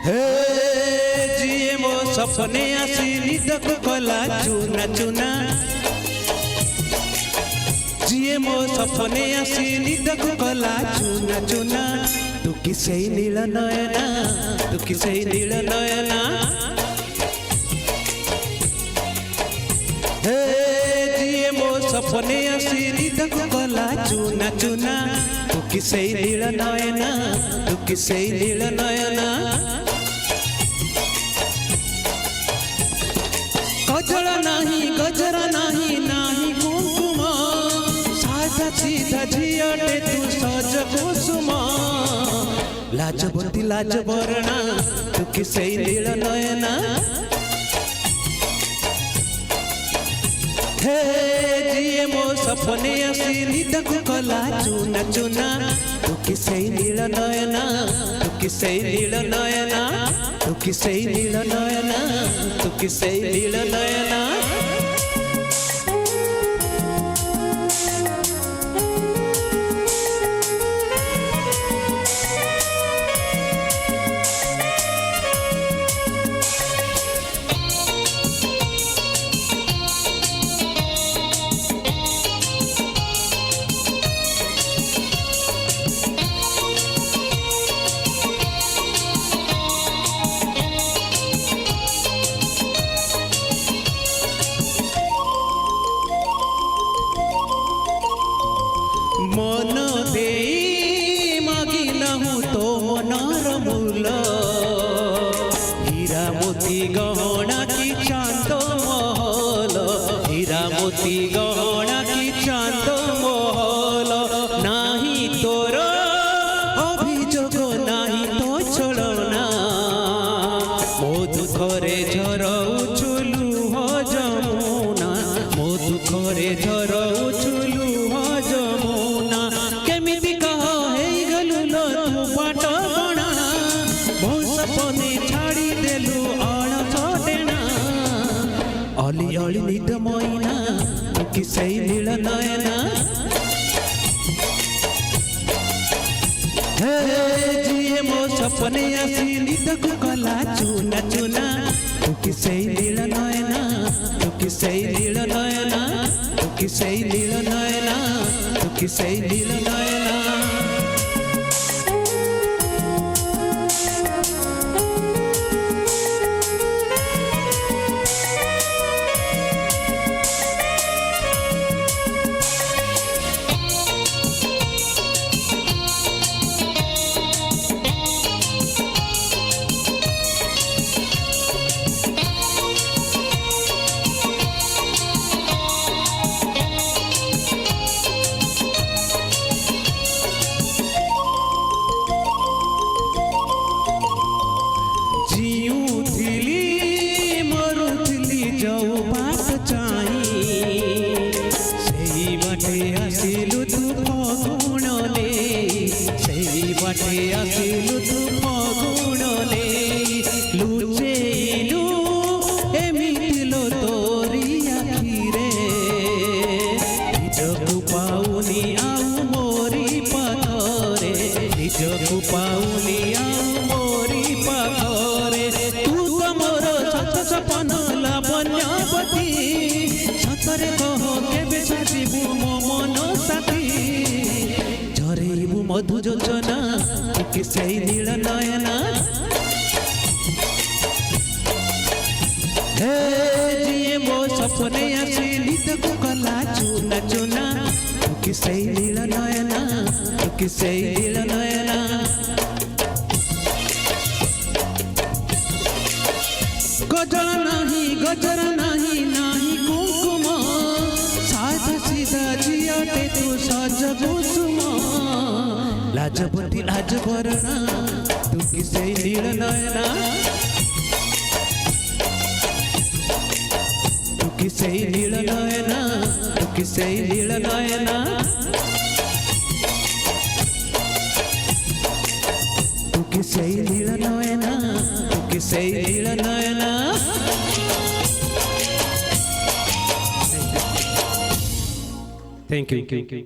हे जिए मो सपने आसी निदक कला चुना चुना जिए मो सपने आसी निदक कला चुना चुना तू किसे नील नयना तू किसे नील नयना हे जिए मो सपने आसी निदक कला चुना चुना तू किसे नील नयना तू किसे नील नयना गजरा नहीं नाही कुंकुम साधा सीधा झियटे तू सज कुसुम लाजवती लाजवर्णा तू किसे नील नयना हे जिए मो सपने आसी निदक कला चुना चुना तू किसे नील नयना तू किसे नील नयना तू किसे नील नयना तू किसे नील नयना मन दे मागी नहु तो मनर मूल हीरा मोती गहना की चांद महल हीरा मोती गहना की चांद महल नाही तोर अभियोग नाही तो चलना मो दुखरे झरउछु लुह जमुना मो दुखरे झरउछु लुह जमुना केमिति कह हे गलु लो तू बाट बणा बहु सपने छाड़ी देलु अण छोटेना अली अली निद मैना तू किसे नील नयना हे जिए मो सपने आसी निदक कला चुना चुना तू किसे नील नयना तू किसे नील नयना तू किसे नील नयना तू किसे नील नयना जाऊ बात चाही सेही बाटे आसिलु तू फगुण ले सेही बाटे आसिलु तू फगुण ले लुचेलु एमितिलो तोरी आखिरे निजकु पाउनी आउ मोरी पाखरे निजकु पाउनी आउ मोरी पाखरे तू तो मोर सत सपन लावण्यवती सतरे कह केबे छाड़बू मो मन साथी झरेबू मधु जोजना तू किसे नील नयना हे जिए मो सपने आसी निदक कला चुना चुना तू किसे नील नयना तू किसे नील नयना गजरा नहीं नाही कुंकुम साधा सीधा झियटे तू सज कुसुम लाजवती लाजवर्णा तू किसे नील नयना तू किसे नील नयना तू किसे नील नयना तू किसे नील नयना तू किसे नील नयना Thank you.